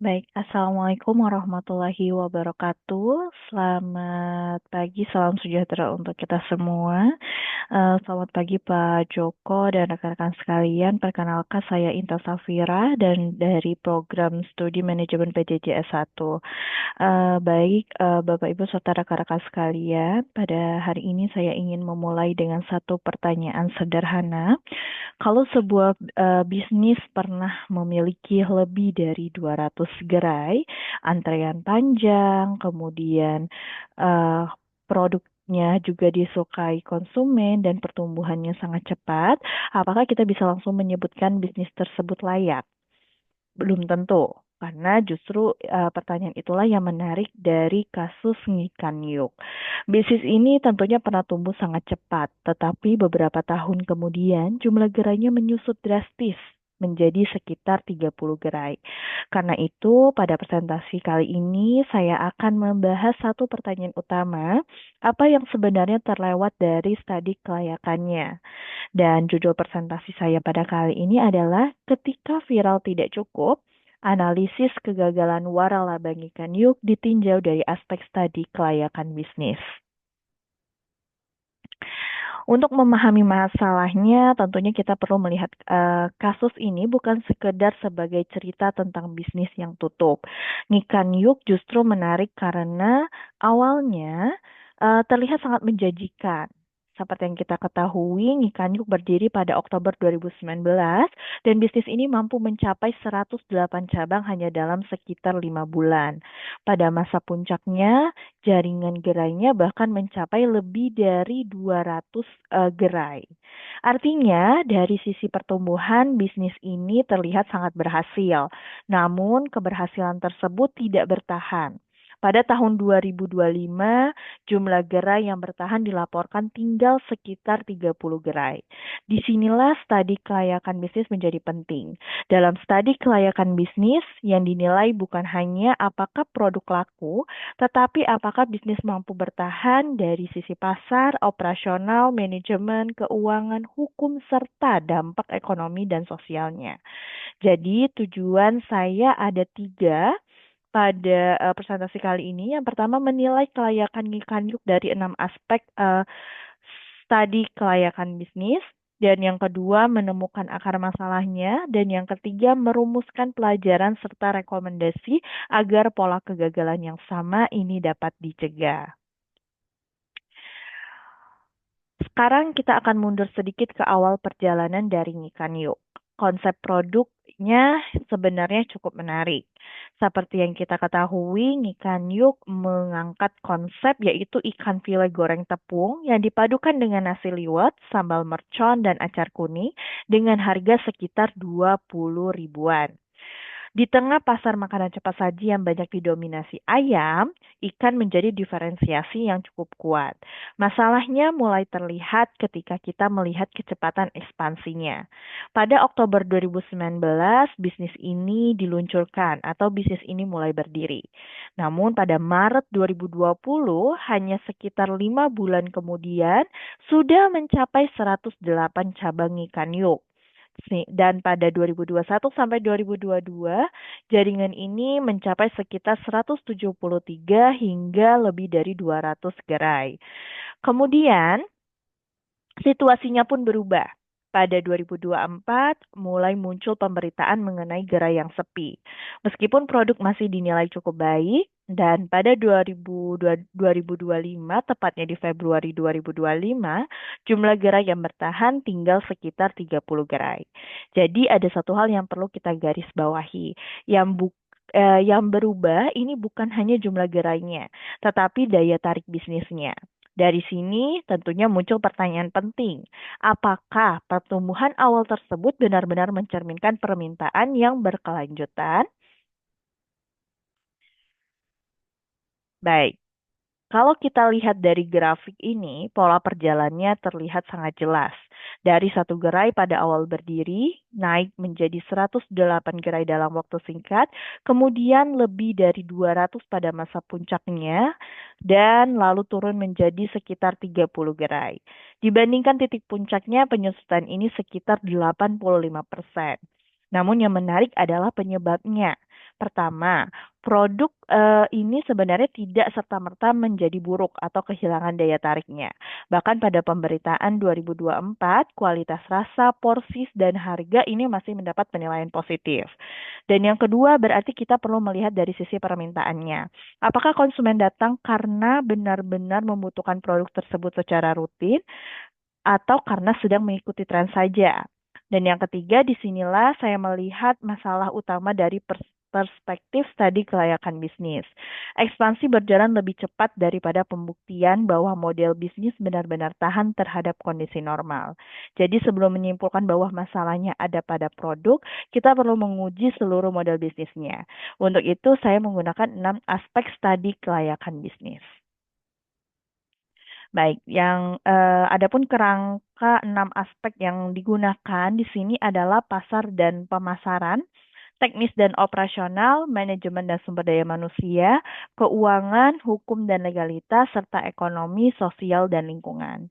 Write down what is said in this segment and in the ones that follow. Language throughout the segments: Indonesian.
Baik, Assalamualaikum warahmatullahi wabarakatuh. Selamat pagi, salam sejahtera untuk kita semua. Selamat pagi Pak Joko dan rekan-rekan sekalian. Perkenalkan saya Inta Safira dan dari program studi manajemen PJJ S1. Baik, Bapak Ibu serta rekan-rekan sekalian, pada hari ini saya ingin memulai dengan satu pertanyaan sederhana. Kalau sebuah bisnis pernah memiliki lebih dari 200 gerai, antrean panjang, kemudian uh, produknya juga disukai konsumen dan pertumbuhannya sangat cepat, apakah kita bisa langsung menyebutkan bisnis tersebut layak? Belum tentu, karena justru pertanyaan itulah yang menarik dari kasus Ngikan Yuk. Bisnis ini tentunya pernah tumbuh sangat cepat, tetapi beberapa tahun kemudian jumlah gerainya menyusut drastis menjadi sekitar 30 gerai. Karena itu, pada presentasi kali ini saya akan membahas satu pertanyaan utama, apa yang sebenarnya terlewat dari studi kelayakannya. Dan judul presentasi saya pada kali ini adalah ketika viral tidak cukup, analisis kegagalan waralaba Ngikan Yuk ditinjau dari aspek studi kelayakan bisnis. Untuk memahami masalahnya, tentunya kita perlu melihat kasus ini bukan sekedar sebagai cerita tentang bisnis yang tutup. Ngikan Yuk justru menarik karena awalnya terlihat sangat menjanjikan. Seperti yang kita ketahui, Ngikan Yuk berdiri pada Oktober 2019 dan bisnis ini mampu mencapai 108 cabang hanya dalam sekitar 5 bulan. Pada masa puncaknya, jaringan gerainya bahkan mencapai lebih dari 200 gerai. Artinya, dari sisi pertumbuhan, bisnis ini terlihat sangat berhasil. Namun, keberhasilan tersebut tidak bertahan. Pada tahun 2025, jumlah gerai yang bertahan dilaporkan tinggal sekitar 30 gerai. Disinilah studi kelayakan bisnis menjadi penting. Dalam studi kelayakan bisnis, yang dinilai bukan hanya apakah produk laku, tetapi apakah bisnis mampu bertahan dari sisi pasar, operasional, manajemen, keuangan, hukum, serta dampak ekonomi dan sosialnya. Jadi tujuan saya ada tiga pada presentasi kali ini. Yang pertama menilai kelayakan Ngikan Yuk dari 6 aspek studi kelayakan bisnis. Dan yang kedua, menemukan akar masalahnya. Dan yang ketiga, merumuskan pelajaran serta rekomendasi agar pola kegagalan yang sama ini dapat dicegah. Sekarang kita akan mundur sedikit ke awal perjalanan dari Ngikan Yuk. Konsep produknya sebenarnya cukup menarik. Seperti yang kita ketahui, Ngikan Yuk mengangkat konsep yaitu ikan file goreng tepung yang dipadukan dengan nasi liwet, sambal mercon, dan acar kuning dengan harga sekitar 20 ribuan. Di tengah pasar makanan cepat saji yang banyak didominasi ayam, ikan menjadi diferensiasi yang cukup kuat. Masalahnya mulai terlihat ketika kita melihat kecepatan ekspansinya. Pada Oktober 2019, bisnis ini diluncurkan atau bisnis ini mulai berdiri. Namun pada Maret 2020, hanya sekitar 5 bulan kemudian, sudah mencapai 108 cabang ikan yuk. Dan pada 2021 sampai 2022, jaringan ini mencapai sekitar 173 hingga lebih dari 200 gerai. Kemudian, situasinya pun berubah. Pada 2024, mulai muncul pemberitaan mengenai gerai yang sepi. Meskipun produk masih dinilai cukup baik, dan pada 2025, tepatnya di Februari 2025, jumlah gerai yang bertahan tinggal sekitar 30 gerai. Jadi ada satu hal yang perlu kita garis bawahi. Yang berubah ini bukan hanya jumlah gerainya, tetapi daya tarik bisnisnya. Dari sini tentunya muncul pertanyaan penting. Apakah pertumbuhan awal tersebut benar-benar mencerminkan permintaan yang berkelanjutan? Baik, kalau kita lihat dari grafik ini, pola perjalannya terlihat sangat jelas. Dari satu gerai pada awal berdiri, naik menjadi 108 gerai dalam waktu singkat, kemudian lebih dari 200 pada masa puncaknya, dan lalu turun menjadi sekitar 30 gerai. Dibandingkan titik puncaknya, penyusutan ini sekitar 85%. Namun yang menarik adalah penyebabnya. Pertama, produk ini sebenarnya tidak serta-merta menjadi buruk atau kehilangan daya tariknya. Bahkan pada pemberitaan 2024, kualitas rasa, porsi, dan harga ini masih mendapat penilaian positif. Dan yang kedua, berarti kita perlu melihat dari sisi permintaannya. Apakah konsumen datang karena benar-benar membutuhkan produk tersebut secara rutin atau karena sedang mengikuti tren saja? Dan yang ketiga, disinilah saya melihat masalah utama dari perspektif studi kelayakan bisnis. Ekspansi berjalan lebih cepat daripada pembuktian bahwa model bisnis benar-benar tahan terhadap kondisi normal. Jadi sebelum menyimpulkan bahwa masalahnya ada pada produk, kita perlu menguji seluruh model bisnisnya. Untuk itu saya menggunakan 6 aspek studi kelayakan bisnis. Baik, yang adapun kerangka 6 aspek yang digunakan di sini adalah pasar dan pemasaran, teknis dan operasional, manajemen dan sumber daya manusia, keuangan, hukum dan legalitas, serta ekonomi, sosial, dan lingkungan.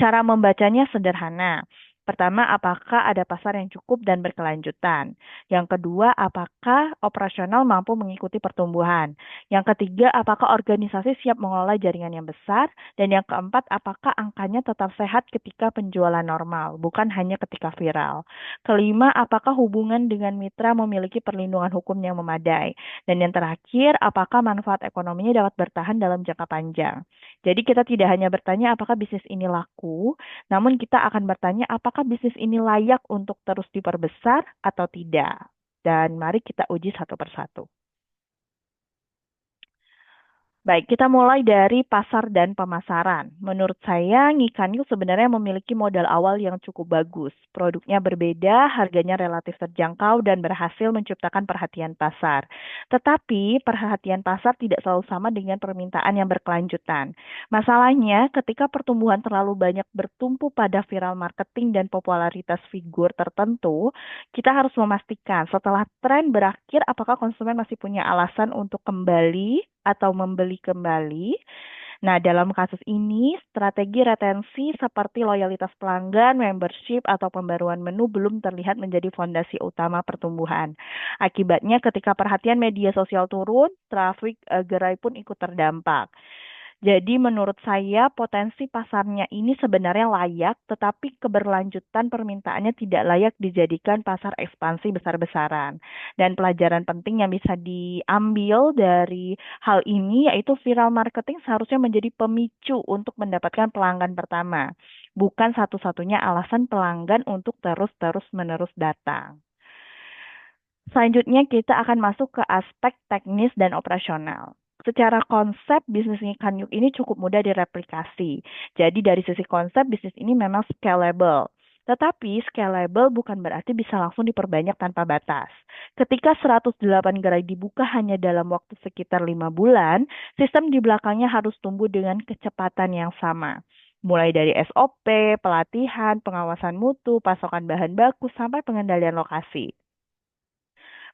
Cara membacanya sederhana. Pertama, apakah ada pasar yang cukup dan berkelanjutan? Yang kedua, apakah operasional mampu mengikuti pertumbuhan? Yang ketiga, apakah organisasi siap mengelola jaringan yang besar? Dan yang keempat, apakah angkanya tetap sehat ketika penjualan normal, bukan hanya ketika viral? Kelima, apakah hubungan dengan mitra memiliki perlindungan hukum yang memadai? Dan yang terakhir, apakah manfaat ekonominya dapat bertahan dalam jangka panjang? Jadi kita tidak hanya bertanya apakah bisnis ini laku, namun kita akan bertanya apakah bisnis ini layak untuk terus diperbesar atau tidak. Dan mari kita uji satu persatu. Baik, kita mulai dari pasar dan pemasaran. Menurut saya, Ngikanyu sebenarnya memiliki modal awal yang cukup bagus. Produknya berbeda, harganya relatif terjangkau, dan berhasil menciptakan perhatian pasar. Tetapi, perhatian pasar tidak selalu sama dengan permintaan yang berkelanjutan. Masalahnya, ketika pertumbuhan terlalu banyak bertumpu pada viral marketing dan popularitas figur tertentu, kita harus memastikan setelah tren berakhir, apakah konsumen masih punya alasan untuk kembali atau membeli kembali. Nah, dalam kasus ini, strategi retensi seperti loyalitas pelanggan, membership, atau pembaruan menu belum terlihat menjadi fondasi utama pertumbuhan. Akibatnya, ketika perhatian media sosial turun, trafik gerai pun ikut terdampak. Jadi menurut saya potensi pasarnya ini sebenarnya layak, tetapi keberlanjutan permintaannya tidak layak dijadikan pasar ekspansi besar-besaran. Dan pelajaran penting yang bisa diambil dari hal ini yaitu viral marketing seharusnya menjadi pemicu untuk mendapatkan pelanggan pertama, bukan satu-satunya alasan pelanggan untuk terus-terus menerus datang. Selanjutnya kita akan masuk ke aspek teknis dan operasional. Secara konsep, bisnis ikan yuk ini cukup mudah direplikasi. Jadi dari sisi konsep, bisnis ini memang scalable. Tetapi scalable bukan berarti bisa langsung diperbanyak tanpa batas. Ketika 108 gerai dibuka hanya dalam waktu sekitar 5 bulan, sistem di belakangnya harus tumbuh dengan kecepatan yang sama. Mulai dari SOP, pelatihan, pengawasan mutu, pasokan bahan baku, sampai pengendalian lokasi.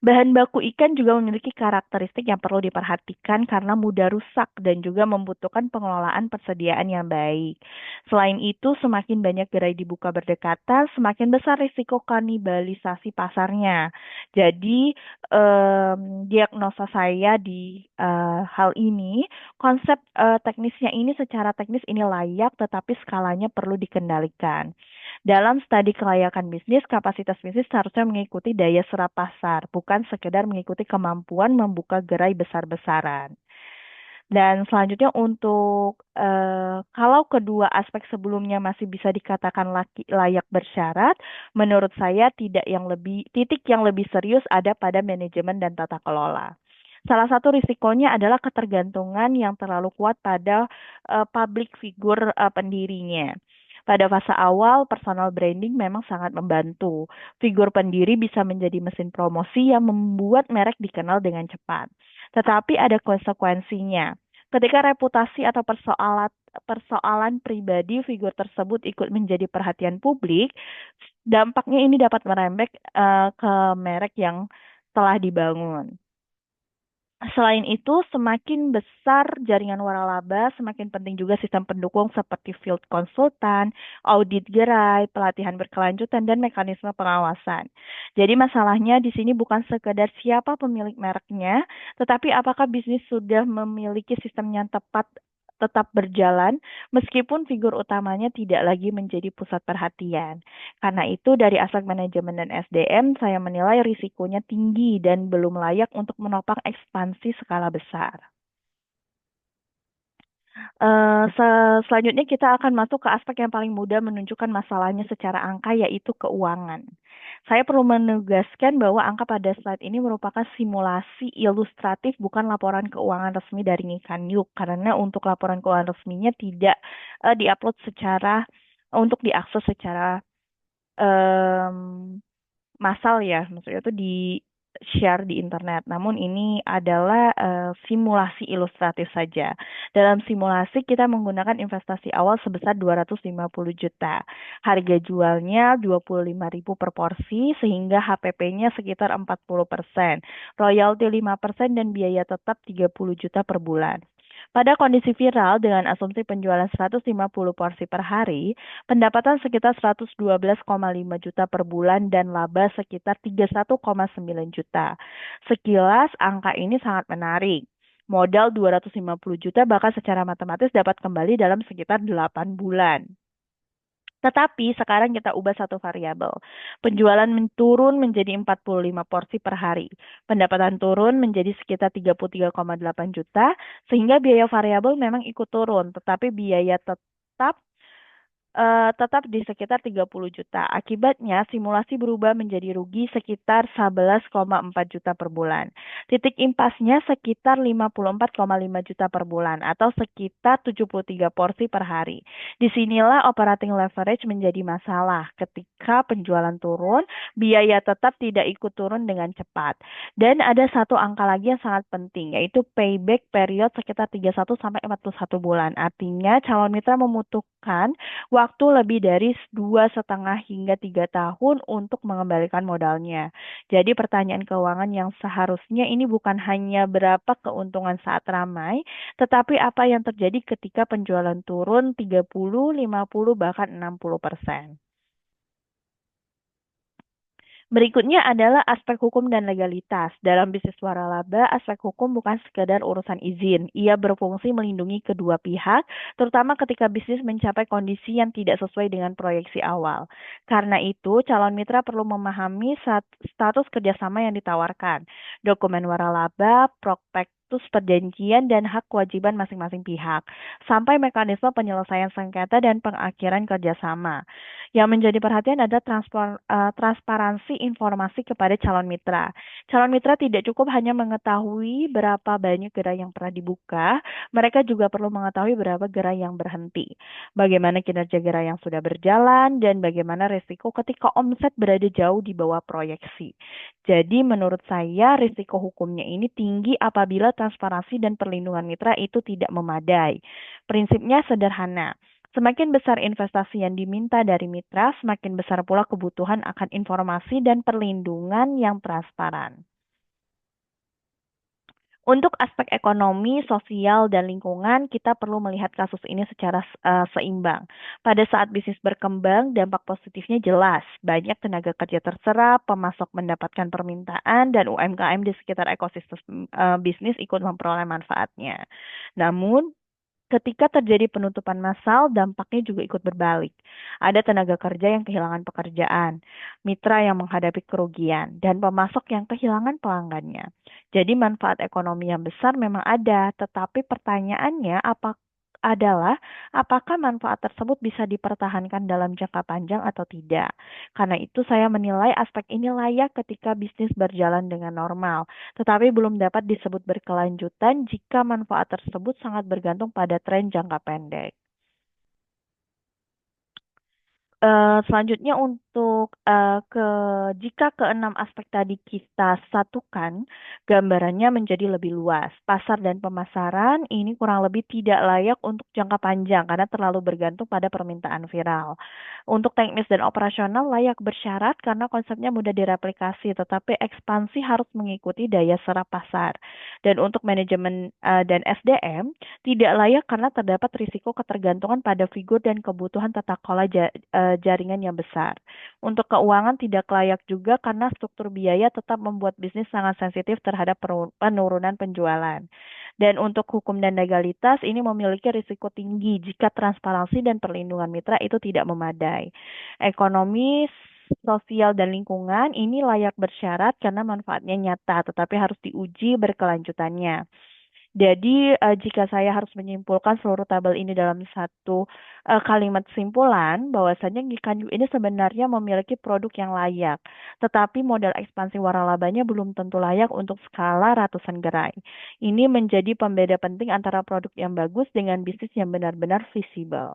Bahan baku ikan juga memiliki karakteristik yang perlu diperhatikan karena mudah rusak dan juga membutuhkan pengelolaan persediaan yang baik. Selain itu, semakin banyak gerai dibuka berdekatan, semakin besar risiko kanibalisasi pasarnya. Jadi, diagnosa saya di hal ini, konsep teknisnya ini secara teknis ini layak, tetapi skalanya perlu dikendalikan. Dalam studi kelayakan bisnis, kapasitas bisnis seharusnya mengikuti daya serap pasar, bukan sekedar mengikuti kemampuan membuka gerai besar-besaran. Dan selanjutnya untuk kalau kedua aspek sebelumnya masih bisa dikatakan layak bersyarat, menurut saya titik yang lebih serius ada pada manajemen dan tata kelola. Salah satu risikonya adalah ketergantungan yang terlalu kuat pada public figure pendirinya. Pada fase awal, personal branding memang sangat membantu. Figur pendiri bisa menjadi mesin promosi yang membuat merek dikenal dengan cepat. Tetapi ada konsekuensinya. Ketika reputasi atau persoalan pribadi figur tersebut ikut menjadi perhatian publik, dampaknya ini dapat merembet ke merek yang telah dibangun. Selain itu, semakin besar jaringan waralaba, semakin penting juga sistem pendukung seperti field konsultan, audit gerai, pelatihan berkelanjutan, dan mekanisme pengawasan. Jadi masalahnya di sini bukan sekedar siapa pemilik mereknya, tetapi apakah bisnis sudah memiliki sistem yang tepat tetap berjalan meskipun figur utamanya tidak lagi menjadi pusat perhatian. Karena itu dari aspek manajemen dan SDM, saya menilai risikonya tinggi dan belum layak untuk menopang ekspansi skala besar. Selanjutnya kita akan masuk ke aspek yang paling mudah menunjukkan masalahnya secara angka, yaitu keuangan. Saya perlu menegaskan bahwa angka pada slide ini merupakan simulasi ilustratif, bukan laporan keuangan resmi dari Nikan karena untuk laporan keuangan resminya tidak diupload secara untuk diakses secara em, massal ya, maksudnya itu di share di internet. Namun ini adalah simulasi ilustratif saja. Dalam simulasi kita menggunakan investasi awal sebesar 250 juta. Harga jualnya 25.000 per porsi sehingga HPP-nya sekitar 40%. Royalti 5% dan biaya tetap 30 juta per bulan. Pada kondisi viral dengan asumsi penjualan 150 porsi per hari, pendapatan sekitar 112,5 juta per bulan dan laba sekitar 31,9 juta. Sekilas angka ini sangat menarik. Modal 250 juta bahkan secara matematis dapat kembali dalam sekitar 8 bulan. Tetapi sekarang kita ubah satu variabel. Penjualan turun menjadi 45 porsi per hari. Pendapatan turun menjadi sekitar 33,8 juta, sehingga biaya variabel memang ikut turun, tetapi biaya tetap di sekitar 30 juta. Akibatnya, simulasi berubah menjadi rugi sekitar 11,4 juta per bulan. Titik impasnya sekitar 54,5 juta per bulan atau sekitar 73 porsi per hari. Disinilah operating leverage menjadi masalah. Ketika penjualan turun, biaya tetap tidak ikut turun dengan cepat. Dan ada satu angka lagi yang sangat penting, yaitu payback period sekitar 31 sampai 41 bulan. Artinya, calon mitra membutuhkan waktu lebih dari 2,5 hingga 3 tahun untuk mengembalikan modalnya. Jadi pertanyaan keuangan yang seharusnya ini bukan hanya berapa keuntungan saat ramai, tetapi apa yang terjadi ketika penjualan turun 30, 50, bahkan 60%. Berikutnya adalah aspek hukum dan legalitas. Dalam bisnis waralaba, aspek hukum bukan sekedar urusan izin. Ia berfungsi melindungi kedua pihak, terutama ketika bisnis mencapai kondisi yang tidak sesuai dengan proyeksi awal. Karena itu, calon mitra perlu memahami status kerjasama yang ditawarkan, dokumen waralaba, prospektus perjanjian, dan hak kewajiban masing-masing pihak, sampai mekanisme penyelesaian sengketa dan pengakhiran kerjasama. Yang menjadi perhatian adalah transparansi informasi kepada calon mitra. Calon mitra tidak cukup hanya mengetahui berapa banyak gerai yang pernah dibuka, mereka juga perlu mengetahui berapa gerai yang berhenti, bagaimana kinerja gerai yang sudah berjalan, dan bagaimana risiko ketika omset berada jauh di bawah proyeksi. Jadi menurut saya risiko hukumnya ini tinggi apabila transparansi dan perlindungan mitra itu tidak memadai. Prinsipnya sederhana. Semakin besar investasi yang diminta dari mitra, semakin besar pula kebutuhan akan informasi dan perlindungan yang transparan. Untuk aspek ekonomi, sosial, dan lingkungan, kita perlu melihat kasus ini secara seimbang. Pada saat bisnis berkembang, dampak positifnya jelas. Banyak tenaga kerja terserap, pemasok mendapatkan permintaan, dan UMKM di sekitar ekosistem bisnis ikut memperoleh manfaatnya. Namun, ketika terjadi penutupan massal, dampaknya juga ikut berbalik. Ada tenaga kerja yang kehilangan pekerjaan, mitra yang menghadapi kerugian, dan pemasok yang kehilangan pelanggannya. Jadi manfaat ekonomi yang besar memang ada, tetapi pertanyaannya adalah apakah manfaat tersebut bisa dipertahankan dalam jangka panjang atau tidak. Karena itu saya menilai aspek ini layak ketika bisnis berjalan dengan normal, tetapi belum dapat disebut berkelanjutan jika manfaat tersebut sangat bergantung pada tren jangka pendek. Selanjutnya untuk jika keenam aspek tadi kita satukan, gambarannya menjadi lebih luas. Pasar dan pemasaran ini kurang lebih tidak layak untuk jangka panjang karena terlalu bergantung pada permintaan viral. Untuk teknis dan operasional layak bersyarat karena konsepnya mudah direplikasi, tetapi ekspansi harus mengikuti daya serap pasar. Dan untuk manajemen dan SDM tidak layak karena terdapat risiko ketergantungan pada figur dan kebutuhan tata kelola jaringan yang besar. Untuk keuangan tidak layak juga karena struktur biaya tetap membuat bisnis sangat sensitif terhadap penurunan penjualan. Dan untuk hukum dan legalitas ini memiliki risiko tinggi jika transparansi dan perlindungan mitra itu tidak memadai. Ekonomi, sosial dan lingkungan ini layak bersyarat karena manfaatnya nyata, tetapi harus diuji berkelanjutannya. Jadi, jika saya harus menyimpulkan seluruh tabel ini dalam satu kalimat kesimpulan, bahwasanya Gikan ini sebenarnya memiliki produk yang layak, tetapi modal ekspansi waralabanya belum tentu layak untuk skala ratusan gerai. Ini menjadi pembeda penting antara produk yang bagus dengan bisnis yang benar-benar visible.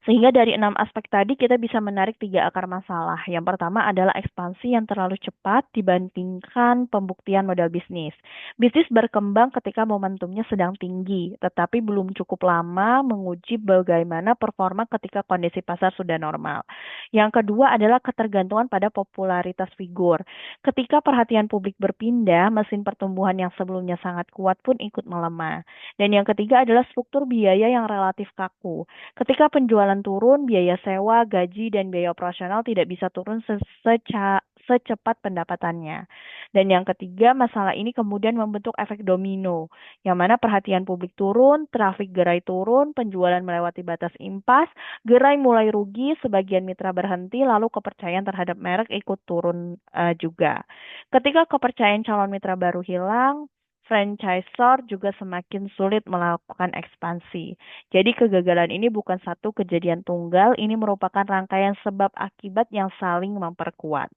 Sehingga dari enam aspek tadi kita bisa menarik tiga akar masalah. Yang pertama adalah ekspansi yang terlalu cepat dibandingkan pembuktian modal bisnis. Bisnis berkembang ketika momentumnya sedang tinggi, tetapi belum cukup lama menguji bagaimana performa ketika kondisi pasar sudah normal. Yang kedua adalah ketergantungan pada popularitas figur. Ketika perhatian publik berpindah, mesin pertumbuhan yang sebelumnya sangat kuat pun ikut melemah. Dan yang ketiga adalah struktur biaya yang relatif kaku. Ketika penjualan turun, biaya sewa, gaji, dan biaya operasional tidak bisa turun secepat pendapatannya. Dan yang ketiga, masalah ini kemudian membentuk efek domino, yang mana perhatian publik turun, trafik gerai turun, penjualan melewati batas impas, gerai mulai rugi, sebagian mitra berhenti, lalu kepercayaan terhadap merek ikut turun juga. Ketika kepercayaan calon mitra baru hilang, franchisor juga semakin sulit melakukan ekspansi. Jadi kegagalan ini bukan satu kejadian tunggal, ini merupakan rangkaian sebab akibat yang saling memperkuat.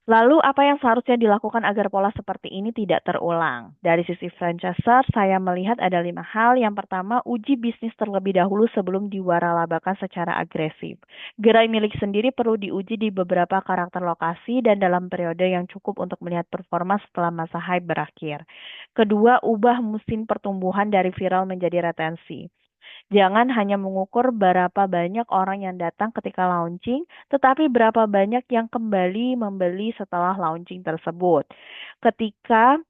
Lalu apa yang seharusnya dilakukan agar pola seperti ini tidak terulang? Dari sisi franchisor, saya melihat ada 5 hal. Yang pertama, uji bisnis terlebih dahulu sebelum diwaralabakan secara agresif. Gerai milik sendiri perlu diuji di beberapa karakter lokasi dan dalam periode yang cukup untuk melihat performa setelah masa hype berakhir. Kedua, ubah musim pertumbuhan dari viral menjadi retensi. Jangan hanya mengukur berapa banyak orang yang datang ketika launching, tetapi berapa banyak yang kembali membeli setelah launching tersebut. Ketiga,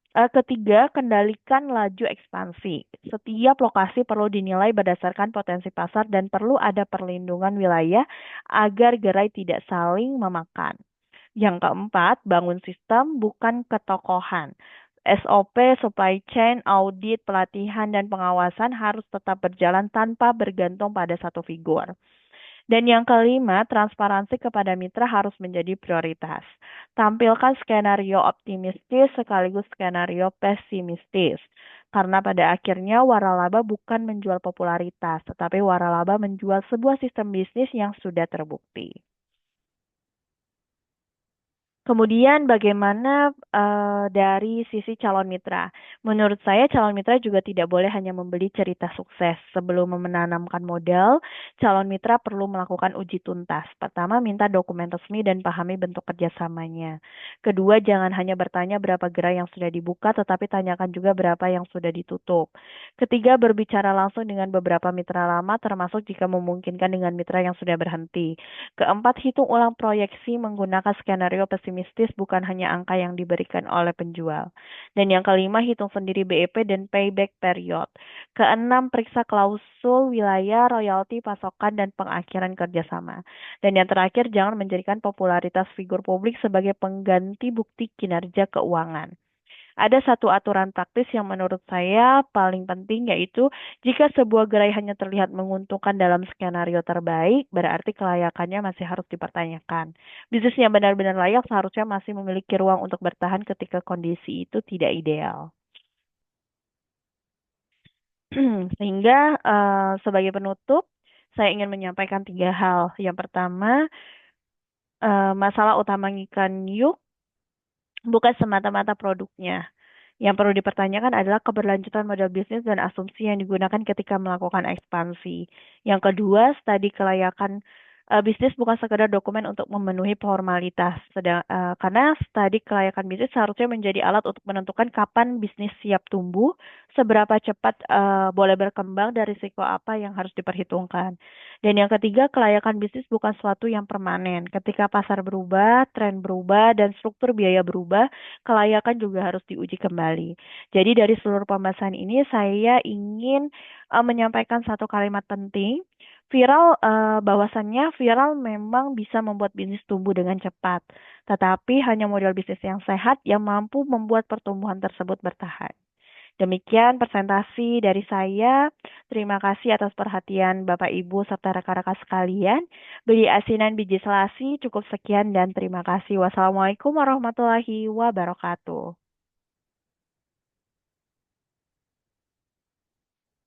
kendalikan laju ekspansi. Setiap lokasi perlu dinilai berdasarkan potensi pasar dan perlu ada perlindungan wilayah agar gerai tidak saling memakan. Yang keempat, bangun sistem bukan ketokohan. SOP, supply chain, audit, pelatihan, dan pengawasan harus tetap berjalan tanpa bergantung pada satu figur. Dan yang kelima, transparansi kepada mitra harus menjadi prioritas. Tampilkan skenario optimistis sekaligus skenario pesimistis. Karena pada akhirnya waralaba bukan menjual popularitas, tetapi waralaba menjual sebuah sistem bisnis yang sudah terbukti. Kemudian bagaimana dari sisi calon mitra? Menurut saya calon mitra juga tidak boleh hanya membeli cerita sukses. Sebelum menanamkan modal, calon mitra perlu melakukan uji tuntas. Pertama, minta dokumen resmi dan pahami bentuk kerjasamanya. Kedua, jangan hanya bertanya berapa gerai yang sudah dibuka, tetapi tanyakan juga berapa yang sudah ditutup. Ketiga, berbicara langsung dengan beberapa mitra lama, termasuk jika memungkinkan dengan mitra yang sudah berhenti. Keempat, hitung ulang proyeksi menggunakan skenario pesimistis bukan hanya angka yang diberikan oleh penjual. Dan yang kelima, hitung sendiri BEP dan payback period. Keenam, periksa klausul wilayah, royalti, pasokan, dan pengakhiran kerjasama. Dan yang terakhir, jangan menjadikan popularitas figur publik sebagai pengganti bukti kinerja keuangan. Ada satu aturan praktis yang menurut saya paling penting, yaitu jika sebuah gerai hanya terlihat menguntungkan dalam skenario terbaik, berarti kelayakannya masih harus dipertanyakan. Bisnis yang benar-benar layak seharusnya masih memiliki ruang untuk bertahan ketika kondisi itu tidak ideal. Sehingga sebagai penutup, saya ingin menyampaikan 3 hal. Yang pertama, masalah utama ikan yuk bukan semata-mata produknya. Yang perlu dipertanyakan adalah keberlanjutan model bisnis dan asumsi yang digunakan ketika melakukan ekspansi. Yang kedua, studi kelayakan bisnis bukan sekedar dokumen untuk memenuhi formalitas. Karena studi kelayakan bisnis seharusnya menjadi alat untuk menentukan kapan bisnis siap tumbuh, seberapa cepat boleh berkembang, dan risiko apa yang harus diperhitungkan. Dan yang ketiga, kelayakan bisnis bukan suatu yang permanen. Ketika pasar berubah, tren berubah, dan struktur biaya berubah, kelayakan juga harus diuji kembali. Jadi dari seluruh pembahasan ini saya ingin menyampaikan satu kalimat penting. Bahwasannya viral memang bisa membuat bisnis tumbuh dengan cepat, tetapi hanya model bisnis yang sehat yang mampu membuat pertumbuhan tersebut bertahan. Demikian presentasi dari saya. Terima kasih atas perhatian Bapak Ibu serta rekan-rekan sekalian. Beli asinan biji selasi cukup sekian dan terima kasih. Wassalamualaikum warahmatullahi wabarakatuh.